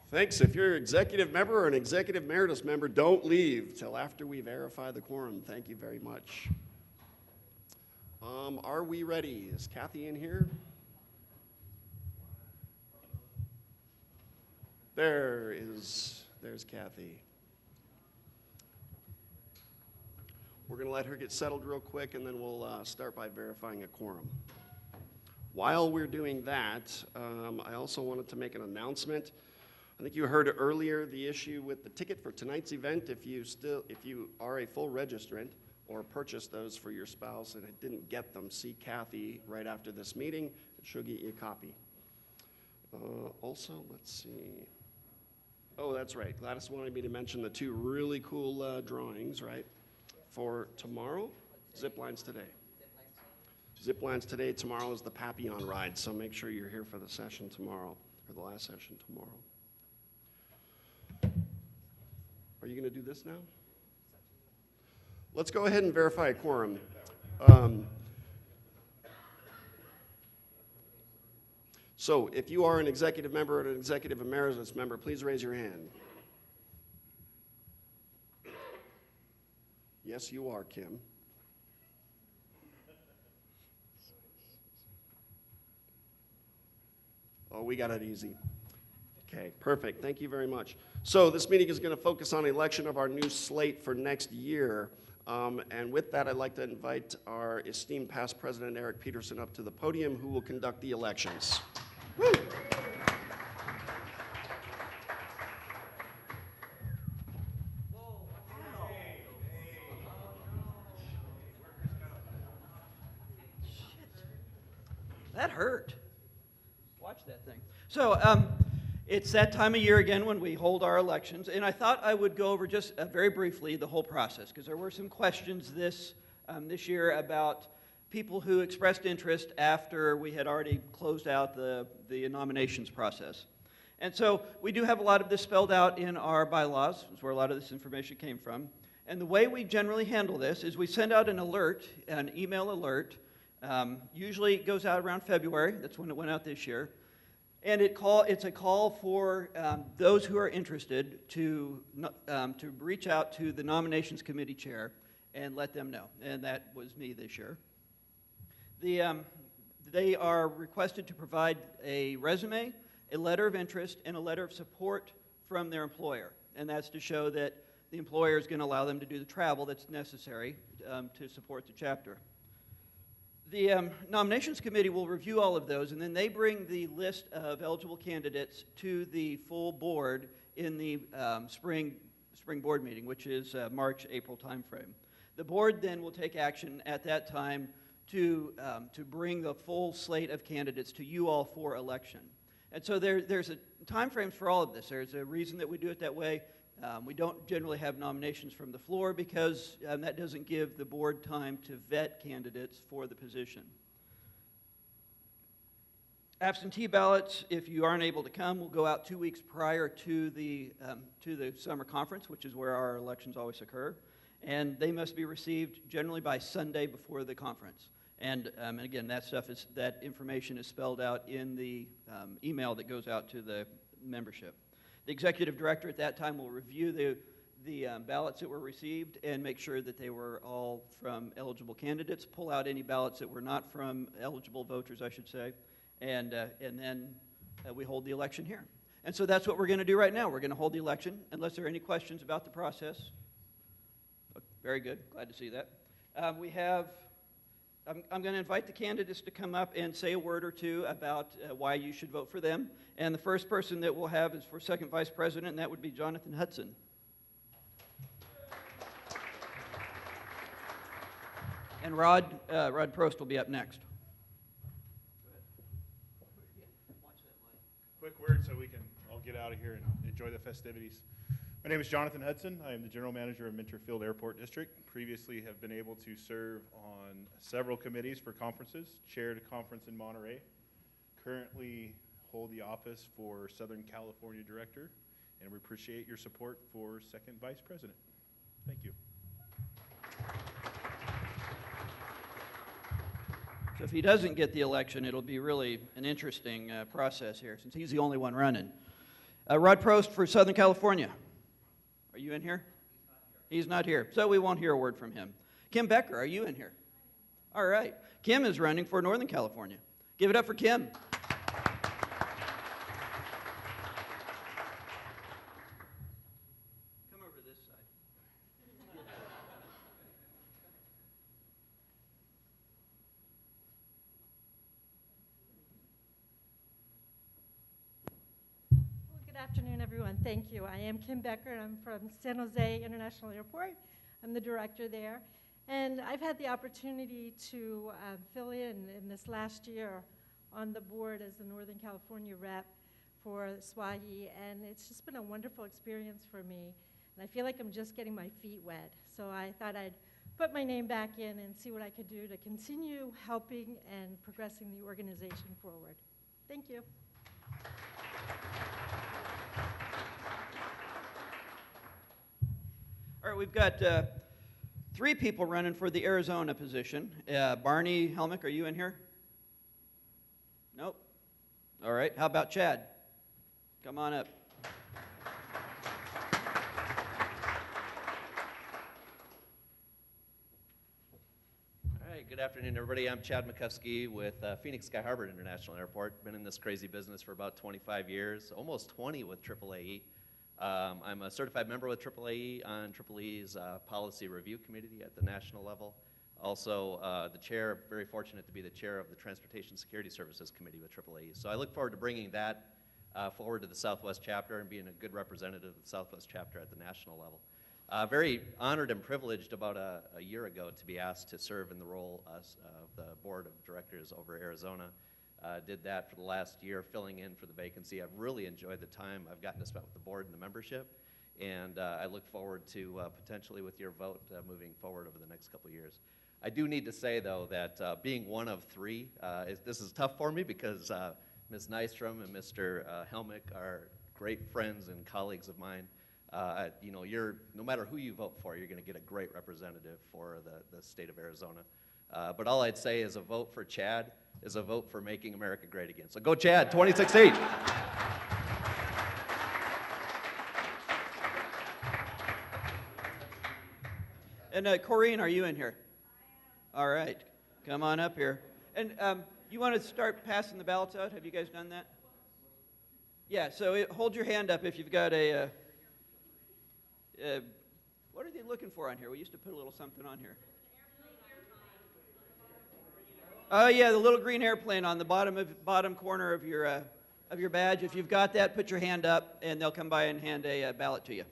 Thanks. If you're an executive member or an executive emeritus member, don't leave till after we verify the quorum. Thank you very much. Are we ready? Is Kathy in here? There's Kathy. We're going to let her get settled real quick, and then we'll start by verifying a quorum. While we're doing that, I also wanted to make an announcement. I think you heard earlier the issue with the ticket for tonight's event. If you are a full registrant or purchased those for your spouse and didn't get them, see Kathy right after this meeting, and she'll get you a copy. Also, let's see. Oh, that's right. Gladys wanted me to mention the two really cool drawings, right, for tomorrow. Zip lines today. Zip lines today. Tomorrow is the Papillon ride, so make sure you're here for the session tomorrow, or the last session tomorrow. Are you going to do this now? Let's go ahead and verify a quorum. So if you are an executive member or an executive emeritus member, please raise your hand. Yes, you are, Kim. Oh, we got it easy. Okay, perfect. Thank you very much. So this meeting is going to focus on the election of our new slate for next year. And with that, I'd like to invite our esteemed past president, Eric Peterson, up to the podium, who will conduct the elections. Woo! That hurt. Watch that thing. So it's that time of year again when we hold our elections, and I thought I would go over just very briefly the whole process, because there were some questions this year about people who expressed interest after we had already closed out the nominations process. And so we do have a lot of this spelled out in our bylaws. That's where a lot of this information came from. And the way we generally handle this is we send out an alert, an email alert. Usually it goes out around February. That's when it went out this year. And it's a call for those who are interested to reach out to the nominations committee chair and let them know. And that was me this year. They are requested to provide a resume, a letter of interest, and a letter of support from their employer. And that's to show that the employer is going to allow them to do the travel that's necessary to support the chapter. The nominations committee will review all of those, and then they bring the list of eligible candidates to the full board in the spring board meeting, which is March, April timeframe. The board then will take action at that time to bring the full slate of candidates to you all for election. And so there's a time frames for all of this. There's a reason that we do it that way. We don't generally have nominations from the floor because that doesn't give the board time to vet candidates for the position. Absentee ballots, if you aren't able to come, will go out 2 weeks prior to the summer conference, which is where our elections always occur. And they must be received generally by Sunday before the conference. And again, that information is spelled out in the email that goes out to the membership. The executive director at that time will review the ballots that were received and make sure that they were all from eligible candidates, pull out any ballots that were not from eligible voters, I should say, and then we hold the election here. And so that's what we're going to do right now. We're going to hold the election, unless there are any questions about the process. Very good. Glad to see that. I'm going to invite the candidates to come up and say a word or two about why you should vote for them. And the first person that we'll have is for second vice president, and that would be Jonathan Hudson. And Rod Prost will be up next. Quick word so we can all get out of here and enjoy the festivities. My name is Jonathan Hudson. I am the general manager of Minter Field Airport District. Previously have been able to serve on several committees for conferences, chaired a conference in Monterey, currently hold the office for Southern California Director, and we appreciate your support for second vice president. Thank you. So if he doesn't get the election, it'll be really an interesting process here, since he's the only one running. Rod Prost for Southern California. Are you in here? He's not here, so we won't hear a word from him. Kim Becker, are you in here? All right. Kim is running for Northern California. Give it up for Kim. Come over to this side. Well, good afternoon, everyone. Thank you. I am Kim Becker, and I'm from San Jose International Airport. I'm the director there. And I've had the opportunity to fill in this last year on the board as the Northern California rep for SWAHI, and it's just been a wonderful experience for me. And I feel like I'm just getting my feet wet. So I thought I'd put my name back in and see what I could do to continue helping and progressing the organization forward. Thank you. All right, we've got 3 people running for the Arizona position. Barney Helmick, are you in here? Nope. All right, how about Chad? Come on up. All right, good afternoon, everybody. I'm Chad McCuskey with Phoenix Sky Harbor International Airport. Been in this crazy business for about 25 years, almost 20 with AAAE. I'm a certified member with AAAE on AAAE's policy review committee at the national level. Also, the chair, very fortunate to be the chair of the Transportation Security Services Committee with AAAE. So I look forward to bringing that forward to the Southwest chapter and being a good representative of the Southwest chapter at the national level. Very honored and privileged about a year ago to be asked to serve in the role of the board of directors over Arizona. Did that for the last year, filling in for the vacancy. I've really enjoyed the time I've gotten to spend with the board and the membership, and I look forward to potentially with your vote moving forward over the next couple of years. I do need to say, though, that being one of 3, this is tough for me because Ms. Nystrom and Mr. Helmick are great friends and colleagues of mine. You know, no matter who you vote for, you're going to get a great representative for the state of Arizona. But all I'd say is a vote for Chad is a vote for making America great again. So go Chad, 2016. And Corrine, are you in here? All right, come on up here. And you want to start passing the ballots out? Have you guys done that? Yeah, so hold your hand up if you've got a, what are they looking for on here? We used to put a little something on here. Oh yeah, the little green airplane on the bottom corner of your badge. If you've got that, put your hand up, and they'll come by and hand a ballot to you.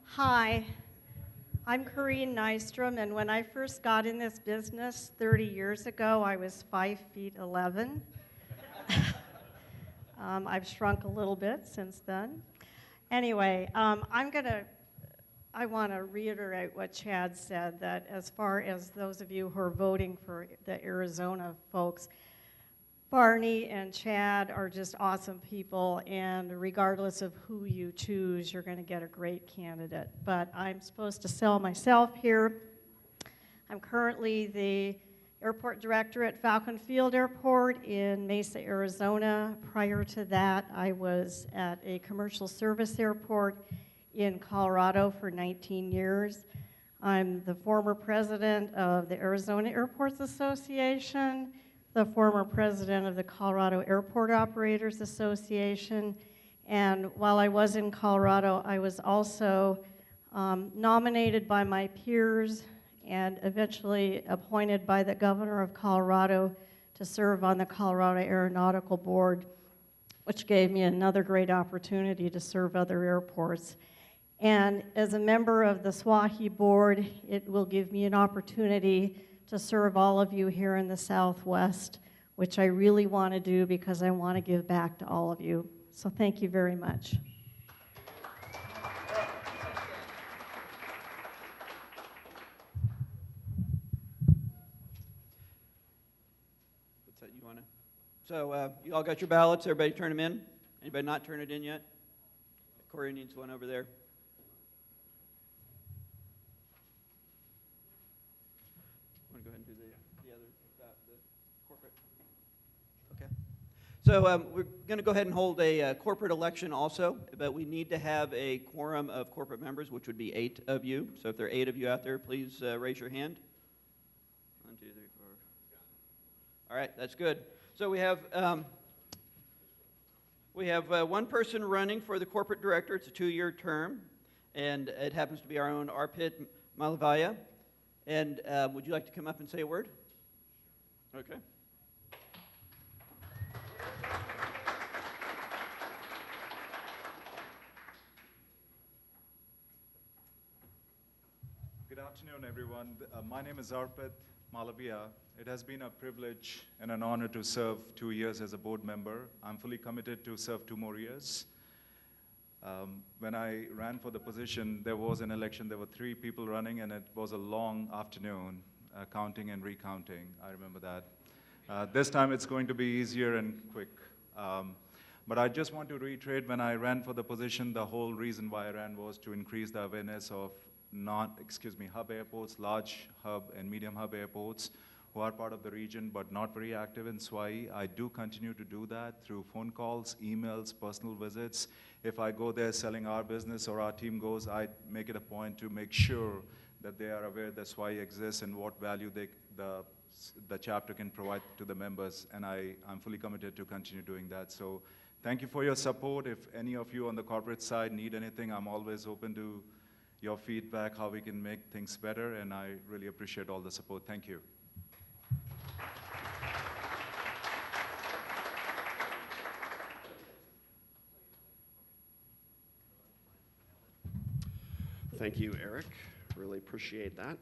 Hi, I'm Corrine Nystrom, and when I first got in this business 30 years ago, I was 5'11". I've shrunk a little bit since then. Anyway, I want to reiterate what Chad said, that as far as those of you who are voting for the Arizona folks, Barney and Chad are just awesome people, and regardless of who you choose, you're going to get a great candidate. But I'm supposed to sell myself here. I'm currently the airport director at Falcon Field Airport in Mesa, Arizona. Prior to that, I was at a commercial service airport in Colorado for 19 years. I'm the former president of the Arizona Airports Association, the former president of the Colorado Airport Operators Association, and while I was in Colorado, I was also nominated by my peers and eventually appointed by the governor of Colorado to serve on the Colorado Aeronautical Board, which gave me another great opportunity to serve other airports. And as a member of the SWAHI board, it will give me an opportunity to serve all of you here in the Southwest, which I really want to do because I want to give back to all of you. So thank you very much. What's that you want to? So you all got your ballots? Everybody turn them in? Anybody not turn it in yet? Corey needs one over there. Want to go ahead and do the other? So we're going to go ahead and hold a corporate election also, but we need to have a quorum of corporate members, which would be 8 of you. So if there are 8 of you out there, please raise your hand. 1, 2, 3, 4. All right, that's good. So we have one person running for the corporate director. It's a 2-year term, and it happens to be our own Arpit Malavaya. And would you like to come up and say a word? Okay. Good afternoon, everyone. My name is Arpit Malavia. It has been a privilege and an honor to serve 2 years as a board member. I'm fully committed to serve 2 more years. When I ran for the position, there was an election. There were 3 people running, and it was a long afternoon, counting and recounting. I remember that. This time, it's going to be easier and quick. But I just want to reiterate, when I ran for the position, the whole reason why I ran was to increase the awareness of hub airports, large hub and medium hub airports who are part of the region but not very active in SWAI. I do continue to do that through phone calls, emails, personal visits. If I go there selling our business or our team goes, I make it a point to make sure that they are aware that SWAI exists and what value the chapter can provide to the members, and I'm fully committed to continue doing that. So thank you for your support. If any of you on the corporate side need anything, I'm always open to your feedback, how we can make things better, and I really appreciate all the support. Thank you. Thank you, Eric. Really appreciate that.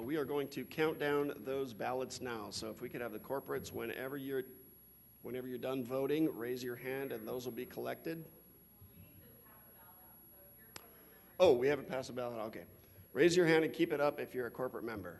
We are going to count down those ballots now. So if we could have the corporates, whenever you're done voting, raise your hand and those will be collected. Oh, we haven't passed the ballot, okay. Raise your hand and keep it up if you're a corporate member.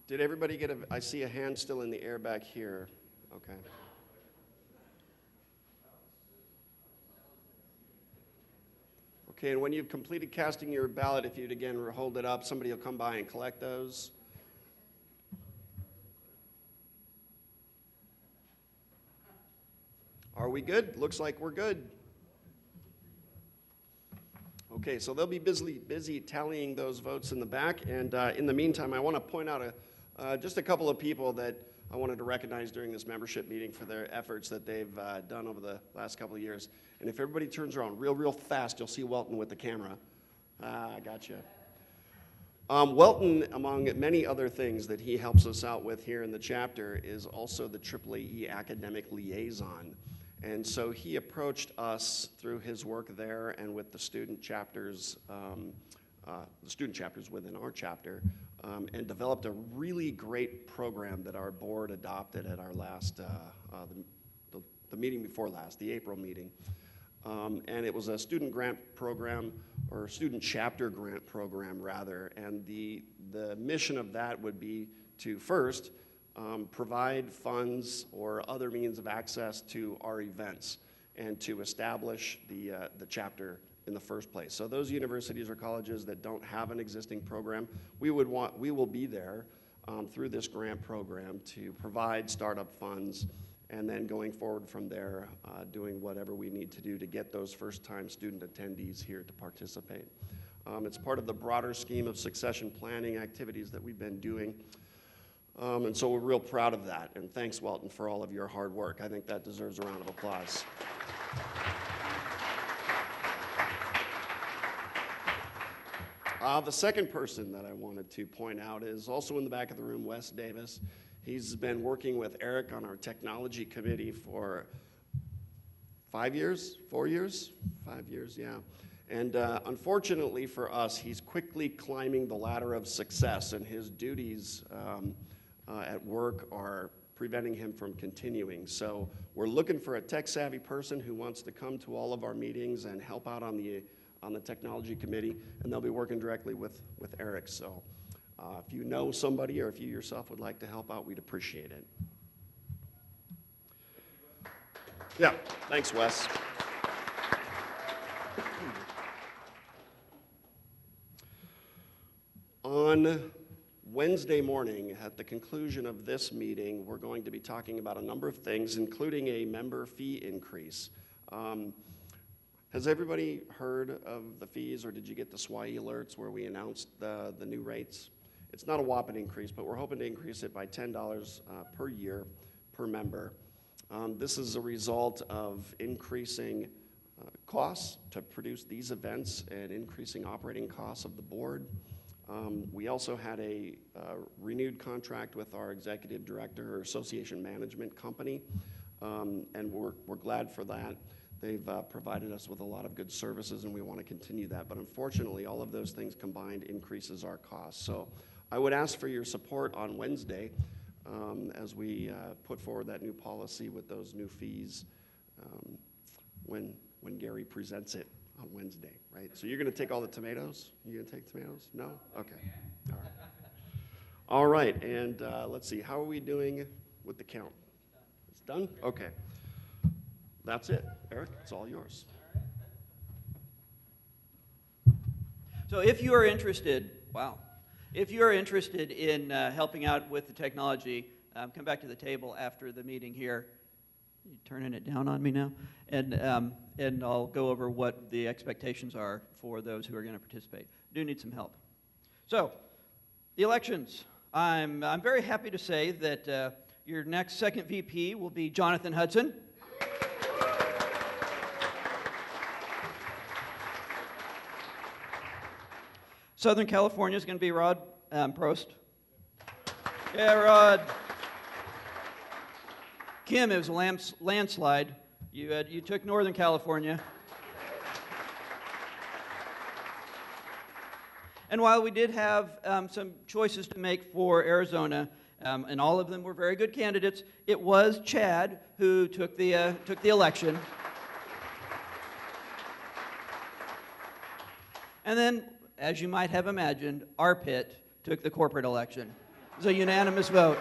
Did everybody get I see a hand still in the air back here. Okay. Okay, and when you've completed casting your ballot, if you'd again hold it up, somebody will come by and collect those. Are we good? Looks like we're good. Okay, so they'll be busy tallying those votes in the back, and in the meantime, I want to point out just a couple of people that I wanted to recognize during this membership meeting for their efforts that they've done over the last couple of years. And if everybody turns around real fast, you'll see Welton with the camera. I gotcha. Welton, among many other things that he helps us out with here in the chapter, is also the AAAE Academic Liaison. And so he approached us through his work there and with the student chapters within our chapter, and developed a really great program that our board adopted at our last, the meeting before last, the April meeting. And it was a student grant program, or student chapter grant program rather, and the mission of that would be to first provide funds or other means of access to our events and to establish the chapter in the first place. So those universities or colleges that don't have an existing program, we will be there through this grant program to provide startup funds, and then going forward from there, doing whatever we need to do to get those first-time student attendees here to participate. It's part of the broader scheme of succession planning activities that we've been doing. And so we're real proud of that. And thanks, Welton, for all of your hard work. I think that deserves a round of applause. The second person that I wanted to point out is also in the back of the room, Wes Davis. He's been working with Eric on our technology committee for 5 years, 4 years? 5 years, yeah. And unfortunately for us, he's quickly climbing the ladder of success, and his duties at work are preventing him from continuing. So we're looking for a tech-savvy person who wants to come to all of our meetings and help out on the technology committee, and they'll be working directly with Eric. So if you know somebody or if you yourself would like to help out, we'd appreciate it. Yeah, thanks, Wes. On Wednesday morning, at the conclusion of this meeting, we're going to be talking about a number of things, including a member fee increase. Has everybody heard of the fees, or did you get the SWAI alerts where we announced the new rates? It's not a whopping increase, but we're hoping to increase it by $10 per year per member. This is a result of increasing costs to produce these events and increasing operating costs of the board. We also had a renewed contract with our executive director or association management company, and we're glad for that. They've provided us with a lot of good services, and we want to continue that. But unfortunately, all of those things combined increases our costs. So I would ask for your support on Wednesday as we put forward that new policy with those new fees when Gary presents it on Wednesday, right? So you're going to take all the tomatoes? You going to take tomatoes? No? Okay. All right, and let's see. How are we doing with the count? It's done? Okay. That's it. Eric, it's all yours. So if you are interested, if you are interested in helping out with the technology, come back to the table after the meeting here. You turning it down on me now? And I'll go over what the expectations are for those who are going to participate. Do need some help. So, the elections. I'm very happy to say that your next second VP will be Jonathan Hudson. Southern California is going to be Rod Prost. Yeah, Rod. Kim, it was a landslide. You took Northern California. And while we did have some choices to make for Arizona, and all of them were very good candidates, it was Chad who took the election. And then, as you might have imagined, Arpit took the corporate election. It was a unanimous vote.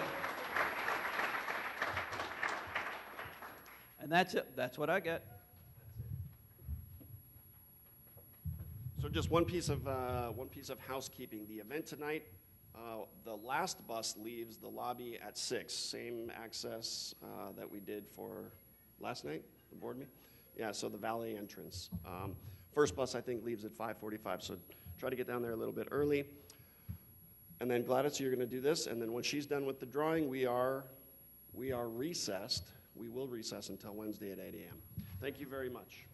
And that's it. That's what I get. So just one piece of housekeeping. The event tonight, the last bus leaves the lobby at 6. Same access that we did for last night, the board meeting. Yeah, so the valet entrance. First bus, I think, leaves at 5:45. So try to get down there a little bit early. And then Gladys, you're going to do this. And then when she's done with the drawing, we are recessed. We will recess until Wednesday at 8 a.m. Thank you very much.